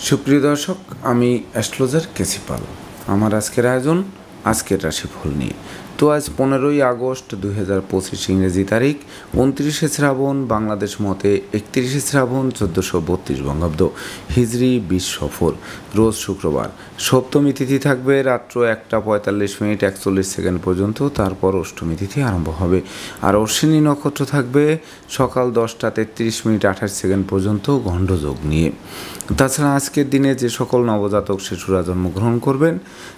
সুপ্রিয় দর্শক, আমি অ্যাস্ট্রোলজার কেসি পাল। আমার আজকের আয়োজন আজকের রাশিফল নিয়ে। তো আজ 15ই আগস্ট 2025 ইংরেজি তারিখ, 29শে শ্রাবণ বাংলাদেশ মতে 31শে শ্রাবণ 1432 বঙ্গাব্দ, হিজরি 20 সফর, রোজ শুক্রবার। সপ্তমী তিথি থাকবে রাত্র 1টা 45 মিনিট 41 সেকেন্ড পর্যন্ত, তারপর অষ্টমী তিথি আরম্ভ হবে। আর অশ্বিনী নক্ষত্র থাকবে সকাল 10টা 33 মিনিট 28 সেকেন্ড পর্যন্ত গণ্ডযোগ নিয়ে। তাছাড়া আজকের দিনে যে সকল নবজাতক শিশুরা জন্মগ্রহণ করবেন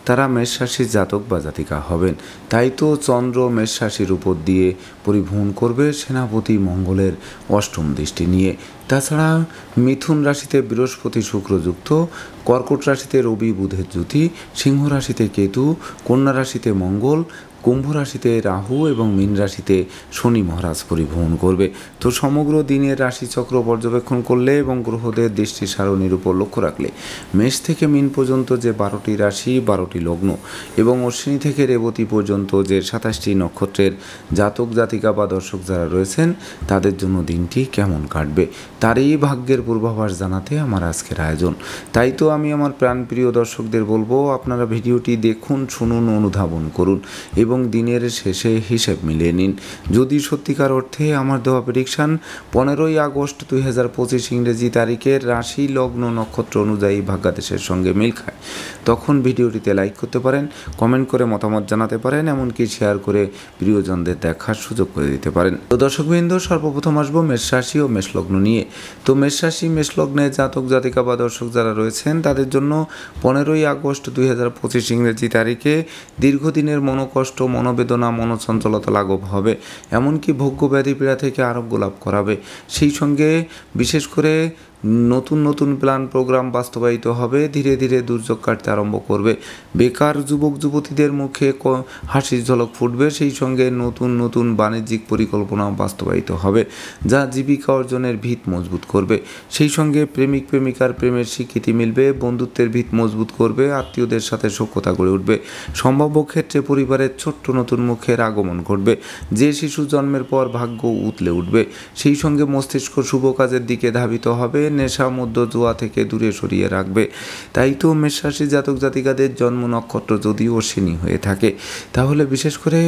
তারা মেষ রাশির জাতক বা জাতিকা হবেন। তাই তো চন্দ্র মেষ রাশির উপর দিয়ে পরিভ্রমণ করবে সেনাপতি মঙ্গলের অষ্টম দৃষ্টি নিয়ে। তাছাড়া মিথুন রাশিতে বৃহস্পতি শুক্রযুক্ত, কর্কট রাশিতে রবি বুধের জ্যোতি, সিংহ রাশিতে কেতু, কন্যা রাশিতে মঙ্গল, কুম্ভ রাশিতে রাহু এবং মীন রাশিতে শনি মহারাজ পরিভ্রমণ করবে। তো সমগ্র দিনের রাশিচক্র পর্যবেক্ষণ করলে এবং গ্রহদের দৃষ্টি সারণীর উপর লক্ষ্য রাখলে মেষ থেকে মীন পর্যন্ত যে 12টি রাশি 12টি লগ্ন এবং অশ্বিনী থেকে রেবতী পর্যন্ত যে 27টি নক্ষত্রের জাতক জাতিকা বা দর্শক যারা রয়েছেন তাদের জন্য দিনটি কেমন কাটবে তারই ভাগ্যের পূর্বাভাস জানাতে আমার আজকের আয়োজন। তাই তো আমি আমার প্রাণপ্রিয় দর্শকদের বলবো, আপনারা ভিডিওটি দেখুন, শুনুন, অনুধাবন করুন এবং দিনের শেষে হিসেব মিলিয়ে নিন। যদি সত্যিকার অর্থে আমার দেওয়া প্রেডিকশান 15ই আগস্ট 2025 ইংরেজি তারিখের রাশি লগ্ন নক্ষত্র অনুযায়ী ভাগ্যাদেশের সঙ্গে মিল খায়, তখন ভিডিওটিতে লাইক করতে পারেন, কমেন্ট করে মতামত জানাতে পারেন, এমনকি শেয়ার করে প্রিয়জনদের দেখার সুযোগ করে দিতে পারেন। তো দর্শকবৃন্দ, সর্বপ্রথম আসবো মেষ রাশি ও মেষ লগ্ন নিয়ে। তো মেষ রাশি মেষ লগ্নে জাতক জাতিকা বা দর্শক যারা রয়েছেন তাদের জন্য 15ই আগস্ট 2025 ইংরেজি তারিখে দীর্ঘদিনের মনোকষ্ট, মনোবেদনা, মনোচঞ্চলতা লাঘব হবে, এমনকি ভোগ্য ব্যাধি পীড়া থেকে আরোগ্য লাভ করাবে। সেই সঙ্গে বিশেষ করে নতুন নতুন প্ল্যান প্রোগ্রাম বাস্তবায়িত হবে, ধীরে ধীরে দুর্যোগ কাটতে আরম্ভ করবে। বেকার যুবক যুবতীদের মুখে হাসির ঝলক ফুটবে। সেই সঙ্গে নতুন নতুন বাণিজ্যিক পরিকল্পনাও বাস্তবায়িত হবে, যা জীবিকা অর্জনের ভিত মজবুত করবে। সেই সঙ্গে প্রেমিক প্রেমিকার প্রেমের স্বীকৃতি মিলবে, বন্ধুত্বের ভিত মজবুত করবে, আত্মীয়দের সাথে সখ্যতা গড়ে উঠবে। সম্ভাব্য ক্ষেত্রে পরিবারের ছোট্ট নতুন মুখের আগমন ঘটবে। যে শিশু জন্মের পর ভাগ্য উতলে উঠবে। সেই সঙ্গে মস্তিষ্ক শুভ কাজের দিকে ধাবিত হবে, নেশা মধ্য জুয়া থেকে দূরে সরিয়ে রাখবে। তাই তো মেষ রাশি জাতক জাতিকাদের জন্ম নক্ষত্র যদি অশ্বিনী হয়ে থাকে তাহলে বিশেষ করে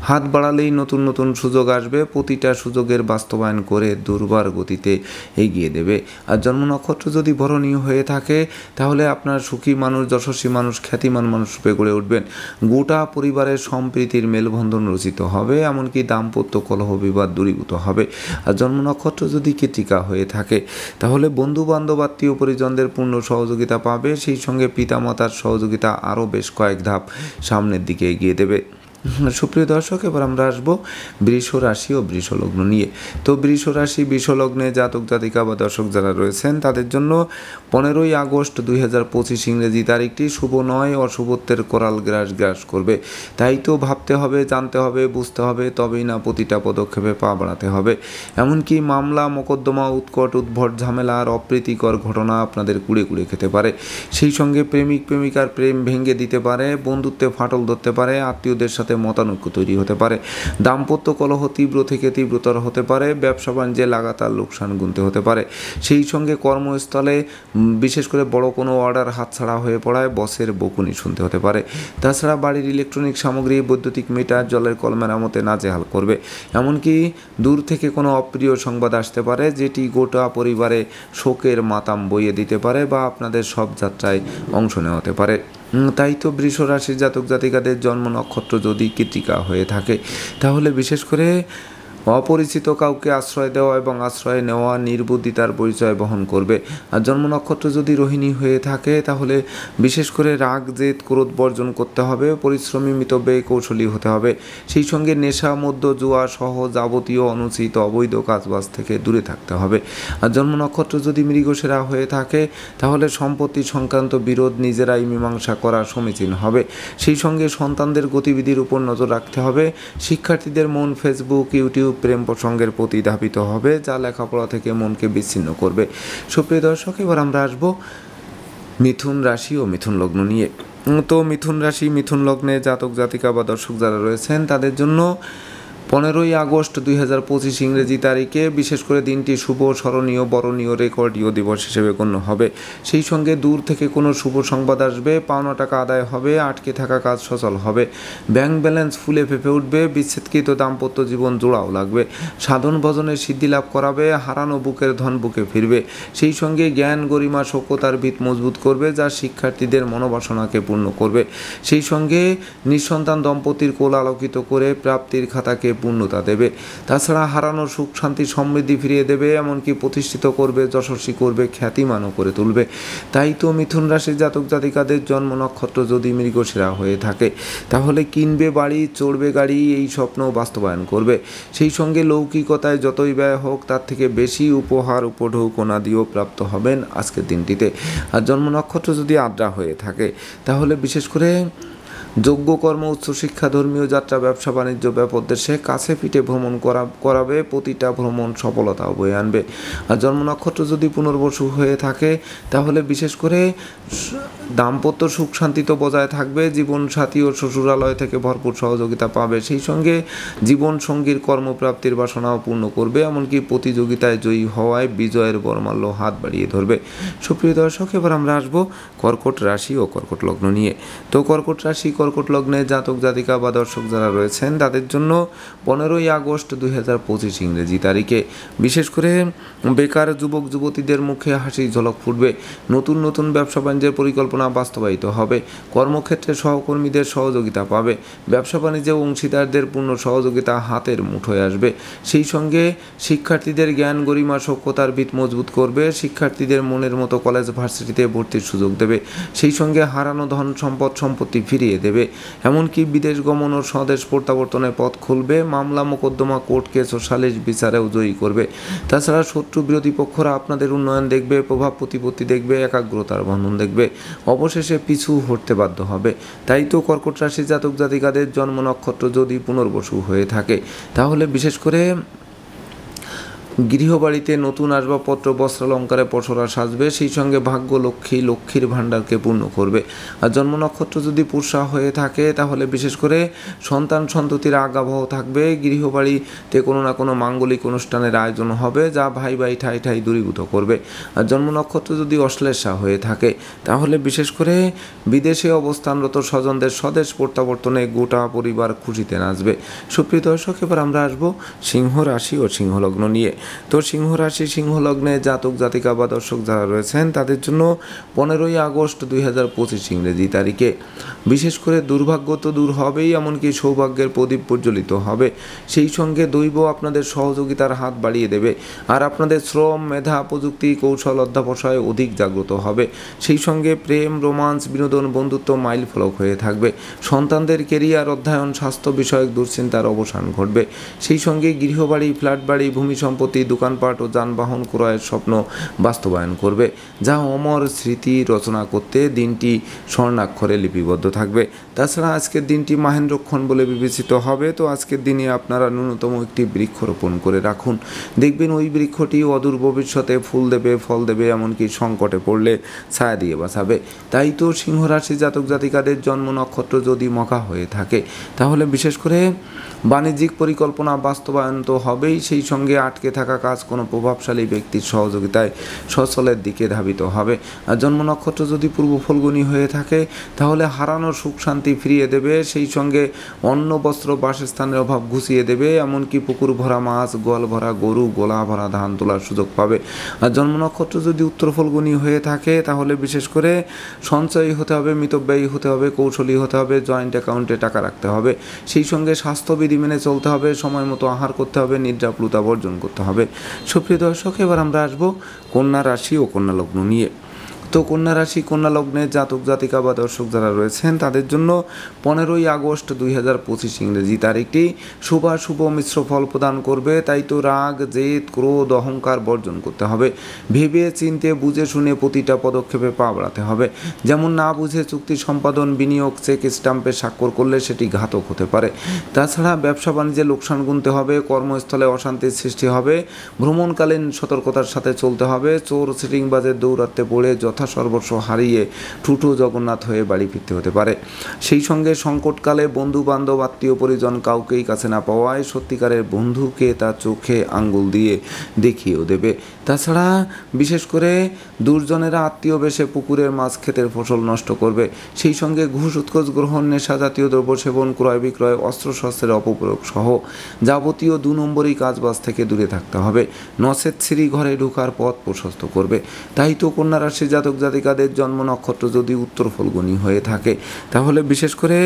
হাত বাড়ালেই নতুন নতুন সুযোগ আসবে, প্রতিটা সুযোগের বাস্তবায়ন করে দুর্বার গতিতে এগিয়ে দেবে। আর জন্ম নক্ষত্র যদি ভরণীয় হয়ে থাকে তাহলে আপনার সুখী মানুষ, যশস্বী মানুষ, খ্যাতিমান মানুষ রূপে গড়ে উঠবেন। গোটা পরিবারের সম্প্রীতির মেলবন্ধন রচিত হবে, এমনকি দাম্পত্য কলহ বিবাদ দূরীভূত হবে। আর জন্ম নক্ষত্র যদি কৃত্তিকা হয়ে থাকে তাহলে বন্ধু বান্ধব আত্মীয় পরিজনদের পূর্ণ সহযোগিতা পাবে। সেই সঙ্গে পিতামাতার সহযোগিতা আরও বেশ কয়েক ধাপ সামনের দিকে এগিয়ে দেবে। সুপ্রিয় দর্শক, এবার আমরা আসবো বৃষ রাশি ও বৃষ লগ্ন নিয়ে। তো বৃষ রাশি বৃষ লগ্নে জাতক জাতিকা বা দর্শক যারা রয়েছেন তাদের জন্য 15ই আগস্ট 2025 ইংরেজি তারিখটি শুভ নয়, অশুভত্বের কোরাল গ্রাস করবে। তাই তো ভাবতে হবে, জানতে হবে, বুঝতে হবে, তবেই না প্রতিটা পদক্ষেপে পা বাড়াতে হবে। এমনকি মামলা মোকদ্দমা, উৎকট উদ্ভট ঝামেলা আর অপ্রীতিকর ঘটনা আপনাদের কুড়ে কুড়ে খেতে পারে। সেই সঙ্গে প্রেমিক প্রেমিকার প্রেম ভেঙে দিতে পারে, বন্ধুত্বে ফাটল ধরতে পারে, আত্মীয়দের সাথে মতানৈক্য তৈরি হতে পারে, দাম্পত্য কলহ তীব্র থেকে তীব্রতর হতে পারে, ব্যবসা বাণিজ্যে লাগাতার লোকসান গুনতে হতে পারে। সেই সঙ্গে কর্মস্থলে বিশেষ করে বড় কোনো অর্ডার হাতছাড়া হয়ে পড়ায় বসের বকুনি শুনতে হতে পারে। তাছাড়া বাড়ির ইলেকট্রনিক সামগ্রী, বৈদ্যুতিক মিটার, জলের কল মেরামতে নাজেহাল করবে। এমনকি দূর থেকে কোনো অপ্রিয় সংবাদ আসতে পারে, যেটি গোটা পরিবারে শোকের মাতাম বইয়ে দিতে পারে বা আপনাদের সব যাত্রায় অংশ নেওয়াতে পারে। তাই তো বৃষ রাশির জাতক জাতিকাদের জন্ম নক্ষত্র যদি কৃত্তিকা হয়ে থাকে তাহলে বিশেষ করে অপরিচিত কাউকে আশ্রয় দেওয়া এবং আশ্রয় নেওয়া নির্বুদ্ধিতার পরিচয় বহন করবে। আর জন্ম নক্ষত্র যদি রোহিণী হয়ে থাকে তাহলে বিশেষ করে রাগ জেদ ক্রোধ বর্জন করতে হবে, পরিশ্রমী মিতব্যয়ী কৌশলী হতে হবে। সেই সঙ্গে নেশা মধ্য জুয়া সহ যাবতীয় অনুচিত অবৈধ কাজবাজ থেকে দূরে থাকতে হবে। আর জন্ম নক্ষত্র যদি মৃগশিরা হয়ে থাকে তাহলে সম্পত্তি সংক্রান্ত বিরোধ নিজেরাই মীমাংসা করা সমীচীন হবে। সেই সঙ্গে সন্তানদের গতিবিধির উপর নজর রাখতে হবে। শিক্ষার্থীদের মন ফেসবুক, ইউটিউব, প্রেম প্রসঙ্গের প্রতি ধাবিত হবে, যা লেখাপড়া থেকে মনকে বিচ্ছিন্ন করবে। সুপ্রিয় দর্শক, এবার আমরা আসবো মিথুন রাশি ও মিথুন লগ্ন নিয়ে। তো মিথুন রাশি মিথুন লগ্নে জাতক জাতিকা বা দর্শক যারা রয়েছেন তাদের জন্য 15ই আগস্ট 2025 ইংরেজি তারিখে বিশেষ করে দিনটি শুভ, স্মরণীয়, বরণীয়, রেকর্ডীয় দিবস হিসেবে গণ্য হবে। সেই সঙ্গে দূর থেকে কোনো শুভ সংবাদ আসবে, পাওনা টাকা আদায় হবে, আটকে থাকা কাজ সচল হবে, ব্যাংক ব্যালেন্স ফুলে ফেঁপে উঠবে, বিচ্ছেদকৃত দাম্পত্য জীবন জোড়াও লাগবে, সাধন ভজনের সিদ্ধি লাভ করাবে, হারানো বুকের ধন বুকে ফিরবে। সেই সঙ্গে জ্ঞান, গরিমা, সভ্যতার ভিত মজবুত করবে, যা শিক্ষার্থীদের মনোবাসনাকে পূর্ণ করবে। সেই সঙ্গে নিঃসন্তান দম্পতির কোল আলোকিত করে প্রাপ্তির খাতাকে পূর্ণতা দেবে। তাছাড়া হারানো সুখ, শান্তি, সমৃদ্ধি ফিরিয়ে দেবে, এমনকি প্রতিষ্ঠিত করবে, যশস্বী করবে, খ্যাতিমানও করে তুলবে। তাই তো মিথুন রাশির জাতক জাতিকাদের জন্ম নক্ষত্র যদি মৃগশিরা হয়ে থাকে, তাহলে কিনবে বাড়ি, চড়বে গাড়ি, এই স্বপ্ন বাস্তবায়ন করবে। সেই সঙ্গে লৌকিকতায় যতই ব্যয় হোক, তার থেকে বেশি উপহার, উপঢৌকনা দিয়েও প্রাপ্ত হবেন আজকের দিনটিতে। আর জন্ম নক্ষত্র যদি আদ্রা হয়ে থাকে, তাহলে বিশেষ করে যোগ্যকর্ম, উচ্চশিক্ষা, ধর্মীয় যাত্রা, ব্যবসা বাণিজ্য, ব্যাপদেশে কাছে পিঠে ভ্রমণ করাবে, প্রতিটা ভ্রমণ সফলতা বয়ে আনবে। আর জন্ম নক্ষত্র যদি পুনর্বসু হয়ে থাকে, তাহলে বিশেষ করে দাম্পত্য সুখ শান্তি তো বজায় থাকবে, জীবন সাথী ও শ্বশুরালয় থেকে ভরপুর সহযোগিতা পাবে। সেই সঙ্গে জীবন সঙ্গীর কর্মপ্রাপ্তির বাসনাও পূর্ণ করবে, এমনকি প্রতিযোগিতায় জয়ী হওয়ায় বিজয়ের বরমাল্য হাত বাড়িয়ে ধরবে। সুপ্রিয় দর্শক, এবার আমরা আসবো কর্কট রাশি ও কর্কট লগ্ন নিয়ে। তো কর্কট রাশি, কর্কট লগ্নে জাতক জাতিকা বা দর্শক যারা রয়েছেন, তাদের জন্য 15ই আগস্ট 2025 ইংরেজি তারিখে বিশেষ করে বেকার যুবক যুবতীদের মুখে হাসির ঝলক ফুটবে, নতুন নতুন ব্যবসা বাণিজ্যের পরিকল্পনা বাস্তবায়িত হবে, কর্মক্ষেত্রে সহকর্মীদের সহযোগিতা পাবে, ব্যবসা বাণিজ্যে অংশীদারদের পূর্ণ সহযোগিতা হাতের মুঠোয় আসবে। সেই সঙ্গে শিক্ষার্থীদের জ্ঞান, গরিমা, সক্ষতার ভিত মজবুত করবে, শিক্ষার্থীদের মনের মতো কলেজ ভার্সিটিতে ভর্তির সুযোগ দেবে। সেই সঙ্গে হারানো ধন সম্পত্তি ফিরিয়ে দেবে, এমনকি বিদেশ গমন ও স্বদেশ প্রত্যাবর্তনের পথ খুলবে, মামলা মোকদ্দমা, কোর্ট কেস ও সালিশ বিচারেও জয়ী করবে। তাছাড়া শত্রু বিরোধী পক্ষরা আপনাদের উন্নয়ন দেখবে, প্রভাব প্রতিপত্তি দেখবে, একাগ্রতার বন্ধন দেখবে, অবশেষে পিছু হটতে বাধ্য হবে। তাই তো কর্কট রাশি জাতক জাতিকাদের জন্ম নক্ষত্র যদি পুনর্বসু হয়ে থাকে, তাহলে বিশেষ করে গৃহবাড়িতে নতুন আসবাবপত্র, বস্ত্রালঙ্কারে পসরা সাজবে, সেই সঙ্গে ভাগ্য লক্ষ্মীর ভাণ্ডারকে পূর্ণ করবে। আর জন্ম নক্ষত্র যদি পুষা হয়ে থাকে, তাহলে বিশেষ করে সন্তান সন্ততির আগাবহ থাকবে, গৃহবাড়িতে কোনো না কোনো মাঙ্গলিক অনুষ্ঠানের আয়োজন হবে, যা ভাই ঠাই দূরীভূত করবে। আর জন্ম নক্ষত্র যদি অশ্লেষা হয়ে থাকে, তাহলে বিশেষ করে বিদেশে অবস্থানরত স্বজনদের স্বদেশ প্রত্যাবর্তনে গোটা পরিবার খুশিতে নাচবে। সুপ্রিয় দর্শক, এবার আমরা আসবো সিংহ রাশি ও সিংহলগ্ন নিয়ে। তো সিংহ রাশি, সিংহ লগ্নে জাতক জাতিকা বা দর্শক যারা রয়েছেন, তাদের জন্য 15ই আগস্ট 2025 ইংরেজি তারিখে বিশেষ করে দুর্ভাগ্য তো দূর হবেই, এমনকি সৌভাগ্যের প্রদীপ প্রজ্বলিত হবে। সেই সঙ্গে দৈব আপনাদের সহযোগিতার হাত বাড়িয়ে দেবে, আর আপনাদের শ্রম, মেধা, প্রযুক্তি, কৌশল, অধ্যাবসায় অধিক জাগ্রত হবে। সেই সঙ্গে প্রেম, রোমান্স, বিনোদন, বন্ধুত্ব মাইল ফলক হয়ে থাকবে। সন্তানদের কেরিয়ার, অধ্যয়ন, স্বাস্থ্য বিষয়ক দুশ্চিন্তার অবসান ঘটবে। সেই সঙ্গে গৃহবাড়ি, ফ্ল্যাট বাড়ি, ভূমি সম্পত্তি, দোকানপাট ও যানবাহন ক্রয়ের স্বপ্ন বাস্তবায়ন করবে, যা অমর স্মৃতি রচনা করতে দিনটি স্বর্ণাক্ষরে লিপিবদ্ধ থাকবে। তাছাড়া আজকের দিনটি মাহেন্দ্রক্ষণ বলে বিবেচিত হবে। তো আজকের দিনে আপনারা ন্যূনতম একটি বৃক্ষ রোপণ করে রাখুন, দেখবেন ওই বৃক্ষটি অদূর ভবিষ্যতে ফুল দেবে, ফল দেবে, এমনকি সংকটে পড়লে ছায়া দিয়ে বাঁচাবে। তাই তো সিংহ রাশি জাতক জাতিকাদের জন্ম নক্ষত্র যদি মখা হয়ে থাকে, তাহলে বিশেষ করে বাণিজ্যিক পরিকল্পনা বাস্তবায়ন তো হবেই, সেই সঙ্গে আটকে থাকা কাজ কোনো প্রভাবশালী ব্যক্তির সহযোগিতায় সচলের দিকে ধাবিত হবে। আর জন্ম নক্ষত্র যদি পূর্ব ফল্গুনী হয়ে থাকে, তাহলে হারানো সুখ শান্তি ফিরিয়ে দেবে, সেই সঙ্গে অন্ন, বস্ত্র, বাসস্থানের অভাব ঘুষিয়ে দেবে, এমনকি পুকুর ভরা মাছ, গোয়াল ভরা গরু, গোলা ভরা ধান তোলার সুযোগ পাবে। আর জন্ম নক্ষত্র যদি উত্তর ফল্গুনী হয়ে থাকে, তাহলে বিশেষ করে সঞ্চয়ী হতে হবে, মিতব্যয়ী হতে হবে, কৌশলী হতে হবে, জয়েন্ট অ্যাকাউন্টে টাকা রাখতে হবে, সেই সঙ্গে স্বাস্থ্যবিধি মেনে চলতে হবে, সময় মতো আহার করতে হবে, নিদ্রাপ্লুতা বর্জন করতে হবে। সুপ্রিয় দর্শক, এবার আমরা আসবো কন্যা রাশি ও কন্যা লগ্ন নিয়ে। তো কন্যা রাশি, কন্যা লগ্নে জাতক জাতিকা বা দর্শক যারা রয়েছেন, তাদের জন্য 15ই আগস্ট 2025 ইংরেজি তারিখটি শুভ মিশ্র ফল প্রদান করবে। তাই তো রাগ, জেদ, ক্রোধ, অহংকার বর্জন করতে হবে, ভেবে চিন্তে বুঝে শুনে প্রতিটা পদক্ষেপে পা বাড়াতে হবে। যেমন না বুঝে চুক্তি সম্পাদন, বিনিয়োগ, চেক স্টাম্পে স্বাক্ষর করলে সেটি ঘাতক হতে পারে। তাছাড়া ব্যবসা বাণিজ্যে লোকসান গুনতে হবে, কর্মস্থলে অশান্তির সৃষ্টি হবে, ভ্রমণকালীন সতর্কতার সাথে চলতে হবে, চোর সিটিংবাজের দৌরাত্মে পড়ে যথা সর্বস্ব হারিয়ে ঠুটো জগন্নাথ হয়ে বাড়ি ফিরতে হতে পারে। সেই সঙ্গে সংকটকালে বন্ধু বান্ধব আত্মীয় পরিজন কাউকেই কাছে না পাওয়ায় সত্যিকারের বন্ধুকে তার চোখে আঙ্গুল দিয়ে দেখিয়েও দেবে। তাছাড়া বিশেষ করে দুর্জনেরা আত্মীয় বেশে পুকুরের মাছ ক্ষেতের ফসল নষ্ট করবে। সেই সঙ্গে ঘুষ উৎকোচ গ্রহণ, নেশা জাতীয় দ্রব্য সেবন, ক্রয় বিক্রয়, অস্ত্রশস্ত্রের অপপ্রয়োগ সহ যাবতীয় 2 নম্বরই কাজবাজ থেকে দূরে থাকতে হবে। নচেত শ্রী ঘরে ঢোকার পথ প্রশস্ত করবে। তাই তো কন্যা রাশির জাতক জাতিকাদের জন্ম নক্ষত্র যদি উত্তর ফল্গুনী হয়ে থাকে তাহলে বিশেষ করে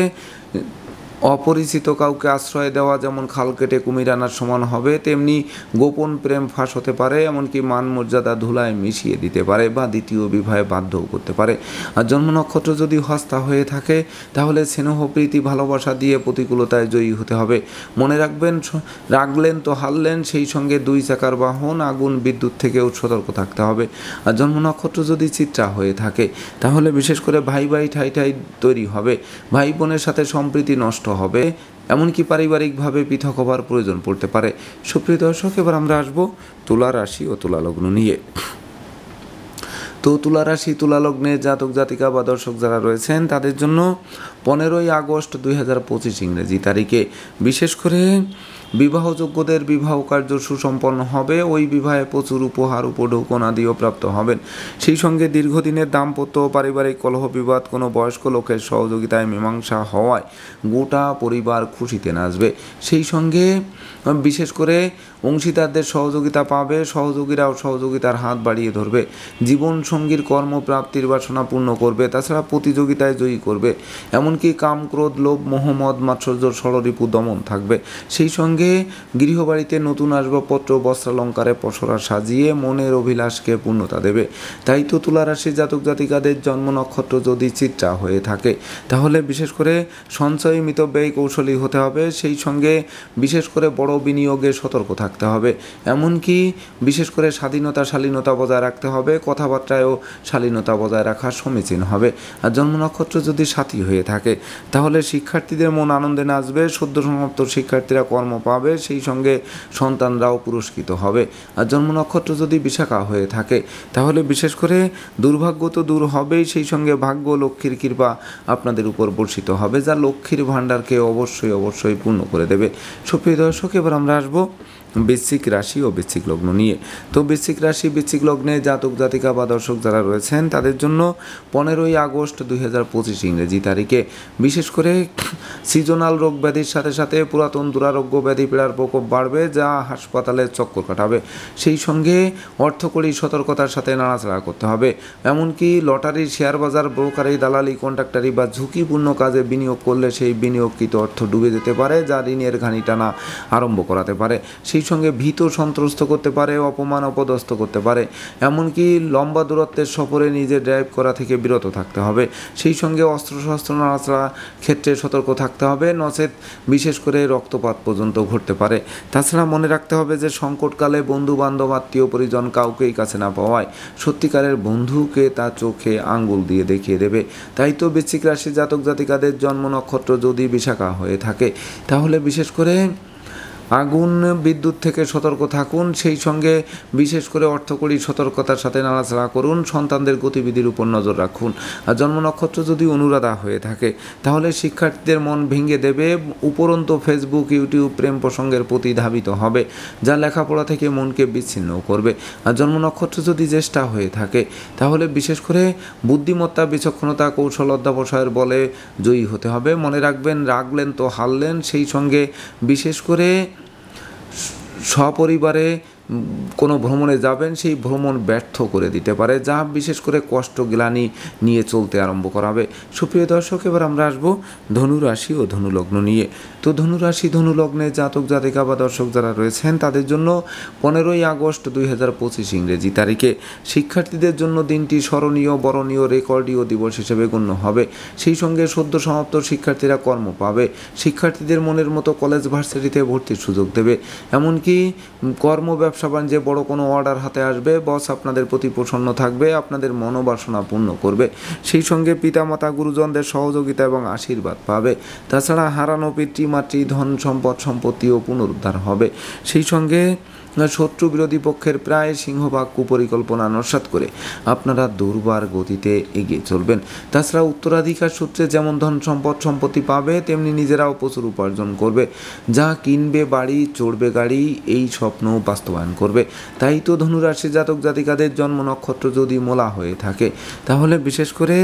অপরিচিত কাউকে আশ্রয় দেওয়া যেমন খাল কেটে কুমির আনার সমান হবে, তেমনি গোপন প্রেম ফাঁস হতে পারে, এমনকি মান মর্যাদা ধুলায় মিশিয়ে দিতে পারে বা দ্বিতীয় বিবাহে বাধ্যও করতে পারে। আর জন্ম নক্ষত্র যদি হস্তা হয়ে থাকে তাহলে স্নেহ প্রীতি ভালোবাসা দিয়ে প্রতিকূলতায় জয়ী হতে হবে। মনে রাখবেন, রাগলেন তো হারলেন, সেই সঙ্গে 2 চাকার বাহন, আগুন, বিদ্যুৎ থেকেও সতর্ক থাকতে হবে। আর জন্ম নক্ষত্র যদি চিত্রা হয়ে থাকে তাহলে বিশেষ করে ভাই ভাই ঠাই ঠাই তৈরি হবে, ভাই বোনের সাথে সম্প্রীতি নষ্ট হবে, এমনকি পারিবারিকভাবে পৃথক হবার প্রয়োজন পড়তে পারে। সুপ্রিয় দর্শক, এবার আমরা আসবো তুলা রাশি ও তুলা লগ্ন নিয়ে। তো তুলা রাশি তুলা লগ্নে জাতক জাতিকা বা দর্শক যারা রয়েছেন তাদের জন্য 15ই আগস্ট 2025 ইংরেজি তারিখে বিশেষ করে বিবাহযোগ্যদের বিবাহ কার্য সুসম্পন্ন হবে। ওই বিবাহে প্রচুর উপহার, উপঢৌকন আদিও প্রাপ্ত হবেন। সেই সঙ্গে দীর্ঘদিনের দাম্পত্য পারিবারিক কলহ বিবাদ কোনো বয়স্ক লোকের সহযোগিতায় মীমাংসা হওয়ায় গোটা পরিবার খুশিতে নাচবে। সেই সঙ্গে বিশেষ করে অংশীদারদের সহযোগিতা পাবে, সহযোগীরাও সহযোগিতার হাত বাড়িয়ে ধরবে, জীবনসঙ্গীর কর্মপ্রাপ্তির বাসনা পূর্ণ করবে, তাছাড়া প্রতিযোগিতায় জয়ী করবে, এমনকি কাম, ক্রোধ, লোভ, মোহ, মদ, মাৎসর্য, ষড়রিপু দমন থাকবে। সেই সঙ্গে গৃহবাড়িতে নতুন আসবাবপত্র, বস্ত্রালঙ্কারে পসরা সাজিয়ে মনের অভিলাষকে পূর্ণতা দেবে। তাই তো তুলা রাশির জাতক জাতিকাদের জন্ম নক্ষত্র যদি চিত্রা হয়ে থাকে তাহলে বিশেষ করে সঞ্চয় মিতব্যয়ী কৌশলী হতে হবে। সেই সঙ্গে বিশেষ করে বড় বিনিয়োগে সতর্ক থাকতে হবে, এমনকি বিশেষ করে শালীনতা বজায় রাখতে হবে, কথাবার্তায়ও শালীনতা বজায় রাখা সমীচীন হবে। আর জন্ম নক্ষত্র যদি সাথী হয়ে থাকে তাহলে শিক্ষার্থীদের মন আনন্দে নাচবে, সদ্য সমাপ্ত শিক্ষার্থীরা কর্ম পাবে, সেই সঙ্গে সন্তানরাও পুরস্কৃত হবে। আর জন্ম নক্ষত্র যদি বিশাখা হয়ে থাকে তাহলে বিশেষ করে দুর্ভাগ্য তো দূর হবেই, সেই সঙ্গে ভাগ্য লক্ষ্মীর কৃপা আপনাদের উপর বর্ষিত হবে, যা লক্ষ্মীর ভাণ্ডারকে অবশ্যই পূর্ণ করে দেবে। সুপ্রিয় দর্শক, এবার আমরা আসবো বৃশ্চিক রাশি ও বৃশ্চিক লগ্ন নিয়ে। তো বৃশ্চিক রাশি বৃশ্চিক লগ্নে জাতক জাতিকা বা দর্শক যারা রয়েছেন তাদের জন্য 15ই আগস্ট 2025 ইংরেজি তারিখে বিশেষ করে সিজনাল রোগ ব্যাধির সাথে সাথে পুরাতন দুরারোগ্য ব্যাধি পীড়ার প্রকোপ বাড়বে, যা হাসপাতালে চক্কর কাটাবে। সেই সঙ্গে অর্থকরী সতর্কতার সাথে নাড়াচাড়া করতে হবে, এমনকি লটারি, শেয়ার বাজার, ব্রোকারি, দালালি, কন্ট্রাক্টারি বা ঝুঁকিপূর্ণ কাজে বিনিয়োগ করলে সেই বিনিয়োগকৃত অর্থ ডুবে যেতে পারে, যা ঋণের ঘানি টানা আরম্ভ করাতে পারে। সেই সঙ্গে ভীত সন্ত্রস্ত করতে পারে, অপমান অপদস্থ করতে পারে, এমনকি লম্বা দূরত্বের সফরে নিজে ড্রাইভ করা থেকে বিরত থাকতে হবে। সেই সঙ্গে অস্ত্রশস্ত্র নাড়াচাড়া ক্ষেত্রে সতর্ক থাকতে হবে, নচেত বিশেষ করে রক্তপাত পর্যন্ত ঘটতে পারে। তাছাড়া মনে রাখতে হবে যে সংকটকালে বন্ধু বান্ধব আত্মীয় পরিজন কাউকেই কাছে না পাওয়ায় সত্যিকারের বন্ধুকে তার চোখে আঙ্গুল দিয়ে দেখিয়ে দেবে। তাই তো বৃশ্চিক রাশির জাতক জাতিকাদের জন্ম নক্ষত্র যদি বিশাখা হয়ে থাকে তাহলে বিশেষ করে আগুন, বিদ্যুৎ থেকে সতর্ক থাকুন, সেই সঙ্গে বিশেষ করে অর্থকরী সতর্কতার সাথে নাড়াচাড়া করুন, সন্তানদের গতিবিধির উপর নজর রাখুন। আর জন্ম নক্ষত্র যদি অনুরাধা হয়ে থাকে তাহলে শিক্ষার্থীদের মন ভেঙে দেবে, উপরন্তু ফেসবুক, ইউটিউব প্রেম প্রসঙ্গের প্রতি ধাবিত হবে, যা লেখাপড়া থেকে মনকে বিচ্ছিন্ন করবে। আর জন্ম নক্ষত্র যদি জ্যেষ্ঠা হয়ে থাকে তাহলে বিশেষ করে বুদ্ধিমত্তা, বিচক্ষণতা, কৌশল অধ্যবসায়ের বলে জয়ী হতে হবে। মনে রাখবেন, রাগলেন তো হারলেন। সেই সঙ্গে বিশেষ করে সপরিবারে কোনো ভ্রমণে যাবেন, সেই ভ্রমণ ব্যর্থ করে দিতে পারে, যা বিশেষ করে কষ্ট গ্লানি নিয়ে চলতে আরম্ভ করাবে। সুপ্রিয় দর্শক, এবার আমরা আসবো ধনুরাশি ও ধনুলগ্ন নিয়ে। তো ধনুরাশি ধনুলগ্নে জাতক জাতিকা বা দর্শক যারা রয়েছেন তাদের জন্য 15ই আগস্ট 2025 ইংরেজি তারিখে শিক্ষার্থীদের জন্য দিনটি স্মরণীয়, বরণীয়, রেকর্ডীয় দিবস হিসেবে গণ্য হবে। সেই সঙ্গে সদ্য সমাপ্ত শিক্ষার্থীরা কর্ম পাবে, শিক্ষার্থীদের মনের মতো কলেজ ভার্সিটিতে ভর্তির সুযোগ দেবে, এমনকি কর্ম ব্যবসা বাণিজ্যে বড় কোনো অর্ডার হাতে আসবে, বস আপনাদের প্রতি প্রসন্ন থাকবে, আপনাদের মনোবাসনা পূর্ণ করবে। সেই সঙ্গে পিতামাতা গুরুজনদের সহযোগিতা এবং আশীর্বাদ পাবে। তাছাড়া হারানো পিতৃমাতৃ ধন সম্পত্তিও পুনরুদ্ধার হবে। সেই সঙ্গে শত্রু বিরোধী পক্ষের প্রায় সিংহভাগ কুপরিকল্পনা নস্যাৎ করে আপনারা দুর্বার গতিতে এগিয়ে চলবেন। তাছাড়া উত্তরাধিকার সূত্রে যেমন ধন সম্পত্তি পাবে, তেমনি নিজেরাও প্রচুর উপার্জন করবে। যা কিনবে বাড়ি, চড়বে গাড়ি, এই স্বপ্ন বাস্তবায়ন করবে। তাই তো ধনুরাশি জাতক জাতিকাদের জন্ম নক্ষত্র যদি মোলা হয়ে থাকে, তাহলে বিশেষ করে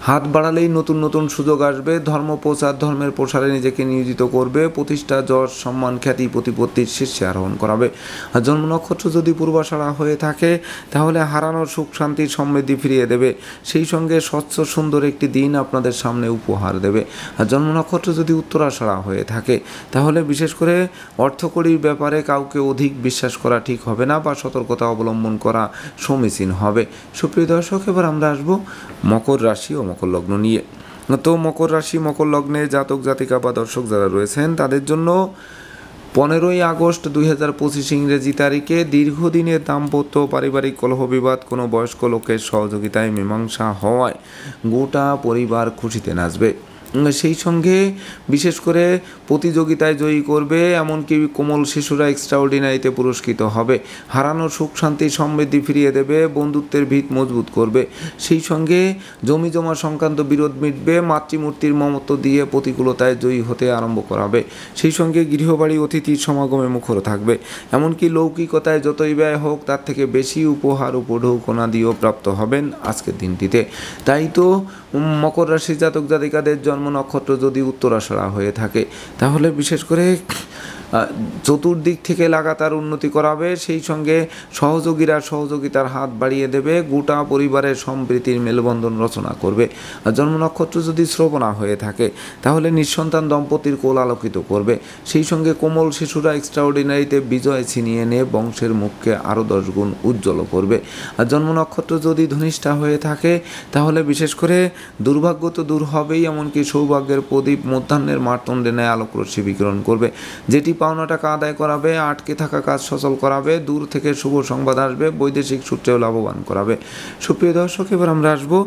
হাত বাড়ালেই নতুন নতুন সুযোগ আসবে। ধর্ম প্রচার, ধর্মের প্রসারে নিজেকে নিয়োজিত করবে। প্রতিষ্ঠা, যশ, সম্মান, খ্যাতি, প্রতিপত্তির শীর্ষে আরোহণ করাবে। আর জন্ম নক্ষত্র যদি পূর্বাষাঢ়া হয়ে থাকে, তাহলে হারানোর সুখ, শান্তি, সমৃদ্ধি ফিরিয়ে দেবে। সেই সঙ্গে স্বচ্ছ সুন্দর একটি দিন আপনাদের সামনে উপহার দেবে। আর জন্ম নক্ষত্র যদি উত্তরাষাঢ়া হয়ে থাকে, তাহলে বিশেষ করে অর্থকড়ির ব্যাপারে কাউকে অধিক বিশ্বাস করা ঠিক হবে না বা সতর্কতা অবলম্বন করা সমীচীন হবে। সুপ্রিয় দর্শক, এবার আমরা আসবো মকর রাশি ও মকর লগ্ন নিয়ে। তো মকর রাশি, মকর লগ্নে জাতক জাতিকা বা দর্শক যারা রয়েছেন, তাদের জন্য 15ই আগস্ট 2025 ইংরেজি তারিখে দীর্ঘদিনের দাম্পত্য, পারিবারিক কলহ বিবাদ কোনো বয়স্ক লোকের সহযোগিতায় মীমাংসা হওয়ায় গোটা পরিবার খুশিতে নাচবে। সেই সঙ্গে বিশেষ করে প্রতিযোগিতায় জয়ী করবে, এমনকি কোমল শিশুরা এক্সট্রাঅর্ডিনারিতে পুরস্কৃত হবে। হারানো সুখ, শান্তি, সমৃদ্ধি ফিরিয়ে দেবে। বন্ধুত্বের ভিত মজবুত করবে। সেই সঙ্গে জমি জমা সংক্রান্ত বিরোধ মিটবে। মাতৃমূর্তির মমত্ব দিয়ে প্রতিকূলতায় জয়ী হতে আরম্ভ করাবে। সেই সঙ্গে গৃহবাড়ি অতিথির সমাগমে মুখর থাকবে। এমনকি লৌকিকতায় যতই ব্যয় হোক, তার থেকে বেশি উপহার, উপঢৌকনা দিয়েও প্রাপ্ত হবেন আজকের দিনটিতে। তাই তো মকর রাশি জাতক জাতিকাদের জন্ম নক্ষত্র যদি উত্তরাষাঢ়া হয়ে থাকে, তাহলে বিশেষ করে চতুর্দিক থেকে লাগাতার উন্নতি করাবে। সেই সঙ্গে সহযোগীরা সহযোগিতার হাত বাড়িয়ে দেবে। গোটা পরিবারের সম্প্রীতির মেলবন্ধন রচনা করবে। আর জন্ম নক্ষত্র যদি শ্রবণা হয়ে থাকে, তাহলে নিঃসন্তান দম্পতির কোল আলোকিত করবে। সেই সঙ্গে কোমল শিশুরা এক্সট্রাঅর্ডিনারিতে বিজয় ছিনিয়ে এনে বংশের মুখকে আরও 10 গুণ উজ্জ্বল করবে। আর জন্ম নক্ষত্র যদি ধনিষ্ঠা হয়ে থাকে, তাহলে বিশেষ করে দুর্ভাগ্য তো দূর হবেই, এমনকি সৌভাগ্যের প্রদীপ মধ্যাহ্নের মার্তণ্ডে ন্যায় আলোকরশ্মি বিকিরণ করবে, যেটি পাওনা টাকা আদায় করাবে, আটকে থাকা কাজ সচল করাবে, দূর থেকে শুভ সংবাদ আসবে, বৈদেশিক সূত্রেও লাভবান করাবে। সুপ্রিয় দর্শক, এবার আমরা আসবো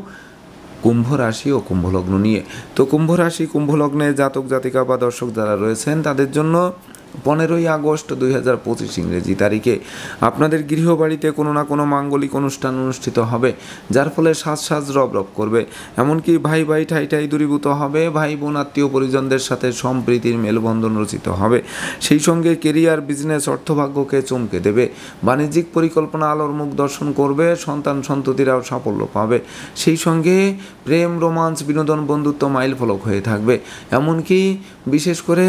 কুম্ভ রাশি ও কুম্ভ লগ্ন নিয়ে। তো কুম্ভ রাশি, কুম্ভ লগ্নে জাতক জাতিকা বা দর্শক যারা রয়েছেন, তাদের জন্য 15ই আগস্ট 2025 ইংরেজি তারিখে আপনাদের গৃহবাড়িতে কোনো না কোনো মাঙ্গলিক অনুষ্ঠান অনুষ্ঠিত হবে, যার ফলে সাজ রব করবে। এমনকি ভাই ভাই ঠাই ঠাই দূরীভূত হবে। ভাই বোন আত্মীয় পরিজনদের সাথে সম্প্রীতির মেলবন্ধন রচিত হবে। সেই সঙ্গে কেরিয়ার, বিজনেস, অর্থভাগ্যকে চমকে দেবে। বাণিজ্যিক পরিকল্পনা আলোর মুখ দর্শন করবে। সন্তান সন্ততিরাও সাফল্য পাবে। সেই সঙ্গে প্রেম, রোমান্স, বিনোদন, বন্ধুত্ব মাইল ফলক হয়ে থাকবে। এমনকি বিশেষ করে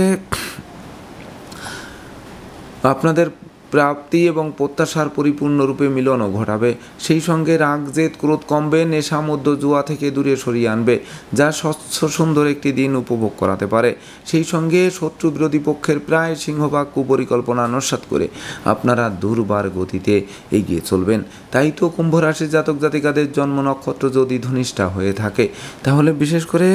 আপনাদের প্রাপ্তি এবং প্রত্যাশার পরিপূর্ণরূপে মিলনও ঘটাবে। সেই সঙ্গে রাগ, জেদ, ক্রোধ কমবে। নেশা, মধ্য, জুয়া থেকে দূরে সরিয়ে আনবে, যা স্বচ্ছ সুন্দর একটি দিন উপভোগ করাতে পারে। সেই সঙ্গে শত্রু বিরোধী পক্ষের প্রায় সিংহভাগ কুপরিকল্পনা নস্যাৎ করে আপনারা দুর্বার গতিতে এগিয়ে চলবেন। তাই তো কুম্ভ রাশির জাতক জাতিকাদের জন্ম নক্ষত্র যদি ধনিষ্ঠা হয়ে থাকে, তাহলে বিশেষ করে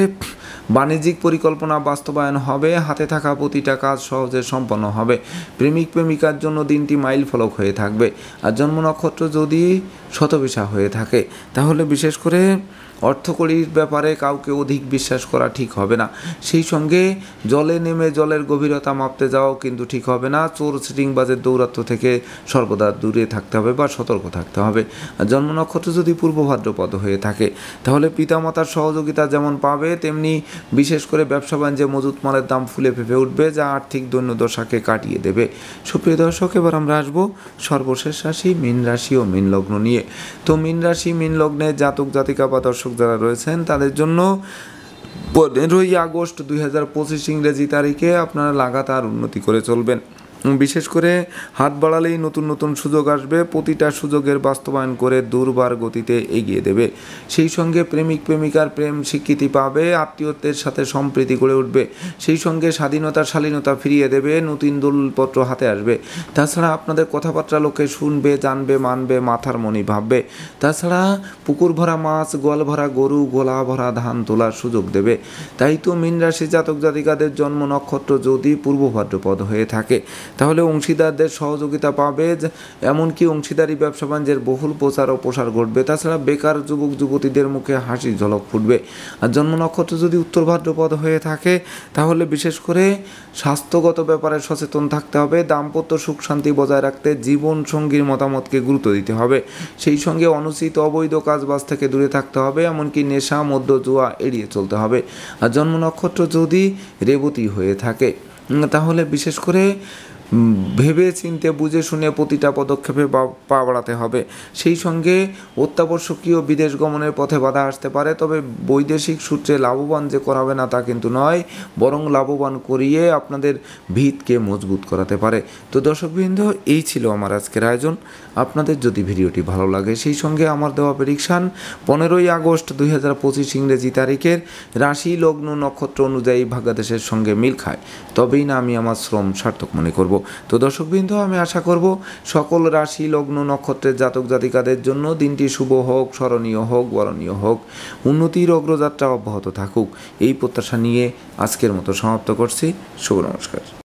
বাণিজ্যিক পরিকল্পনা বাস্তবায়ন হবে। হাতে থাকা প্রতিটা কাজ সহজে সম্পন্ন হবে। প্রেমিক প্রেমিকার জন্য দিনটি মাইল ফলক হয়ে থাকবে। আর জন্ম নক্ষত্র যদি শতবিশা হয়ে থাকে, তাহলে বিশেষ করে অর্থকড়ির ব্যাপারে কাউকে অধিক বিশ্বাস করা ঠিক হবে না। সেই সঙ্গে জলে নেমে জলের গভীরতা মাপতে যাওয়াও কিন্তু ঠিক হবে না। চোর সিটিংবাজের দৌরাত্ম্য থেকে সর্বদা দূরে থাকতে হবে বা সতর্ক থাকতে হবে। আর জন্ম নক্ষত্র যদি পূর্ব ভাদ্রপদ হয়ে থাকে, তাহলে পিতামাতার সহযোগিতা যেমন পাবে, তেমনি বিশেষ করে ব্যবসা বাণিজ্যে মজুত মালের দাম ফুলে ফেঁপে উঠবে, যা আর্থিক দৈন্যদশাকে কাটিয়ে দেবে। সুপ্রিয় দর্শক, এবার আমরা আসবো সর্বশেষ রাশি মীন রাশি ও মীন লগ্ন নিয়ে। তো মীন রাশি, মীন লগ্নে জাতক জাতিকা বা দর্শক যারা রয়েছেন, তাদের জন্য 15ই আগস্ট 2025 ইংরেজি তারিখে আপনারা লাগাতার উন্নতি করে চলবেন। বিশেষ করে হাত বাড়ালেই নতুন নতুন সুযোগ আসবে। প্রতিটা সুযোগের বাস্তবায়ন করে দুর্বার গতিতে এগিয়ে দেবে। সেই সঙ্গে প্রেমিক প্রেমিকার প্রেম স্বীকৃতি পাবে। আত্মীয়ত্বের সাথে সম্প্রীতি গড়ে উঠবে। সেই সঙ্গে স্বাধীনতা শালীনতা ফিরিয়ে দেবে। নতুন দলিলপত্র হাতে আসবে। তাছাড়া আপনাদের কথাবার্তা লোকে শুনবে, জানবে, মানবে, মাথার মনি ভাববে। তাছাড়া পুকুর ভরা মাছ, গোয়াল ভরা গরু, গোলা ভরা ধান তোলার সুযোগ দেবে। তাই তো মীন রাশি জাতক জাতিকাদের জন্ম নক্ষত্র যদি পূর্ব ভাদ্রপদ হয়ে থাকে, তাহলে অংশীদারদের সহযোগিতা পাবে, এমনকি অংশীদারি ব্যবসা বাণিজ্যের বহুল প্রচার ও প্রসার ঘটবে। তাছাড়া বেকার যুবক যুবতীদের মুখে হাসির ঝলক ফুটবে। আর জন্ম নক্ষত্র যদি উত্তর ভাদ্রপদ হয়ে থাকে তাহলে বিশেষ করে স্বাস্থ্যগত ব্যাপারে সচেতন থাকতে হবে। দাম্পত্য সুখ শান্তি বজায় রাখতে জীবন সঙ্গীর মতামতকে গুরুত্ব দিতে হবে। সেই সঙ্গে অনুচিত অবৈধ কাজবাজ থেকে দূরে থাকতে হবে, এমনকি নেশা মদ্য জুয়া এড়িয়ে চলতে হবে। আর জন্ম নক্ষত্র যদি রেবতী হয়ে থাকে তাহলে বিশেষ করে ভেবে চিনতে বুঝে শুনে প্রতিটা পদক্ষেপে পা বাড়াতে হবে। সেই সঙ্গে অত্যাবশ্যকীয় বিদেশ গমনের পথে বাধা আসতে পারে, তবে বৈদেশিক সূত্রে লাভবান যে করাবে না তা কিন্তু নয়, বরং লাভবান করিয়ে আপনাদের ভিতকে মজবুত করাতে পারে। তো দর্শকবৃন্দ, এই ছিল আমার আজকের আয়োজন। আপনাদের যদি ভিডিওটি ভালো লাগে সেই সঙ্গে আমার দেওয়া প্রেডিকশান 15ই আগস্ট 2025 ইংরেজি তারিখের রাশি লগ্ন নক্ষত্র অনুযায়ী ভাগ্যাদেশের সঙ্গে মিল খায়, তবেই না আমি আমার শ্রম সার্থক মনে করব। তো দর্শকবৃন্দ, আমি আশা করব সকল রাশি লগ্ন নক্ষত্রের জাতক জাতিকাদের জন্য দিনটি শুভ হোক, স্মরণীয় হোক, বরণীয় হোক, উন্নতির অগ্রযাত্রা অব্যাহত থাকুক, এই প্রত্যাশা নিয়ে আজকের মতো সমাপ্ত করছি। শুভ নমস্কার।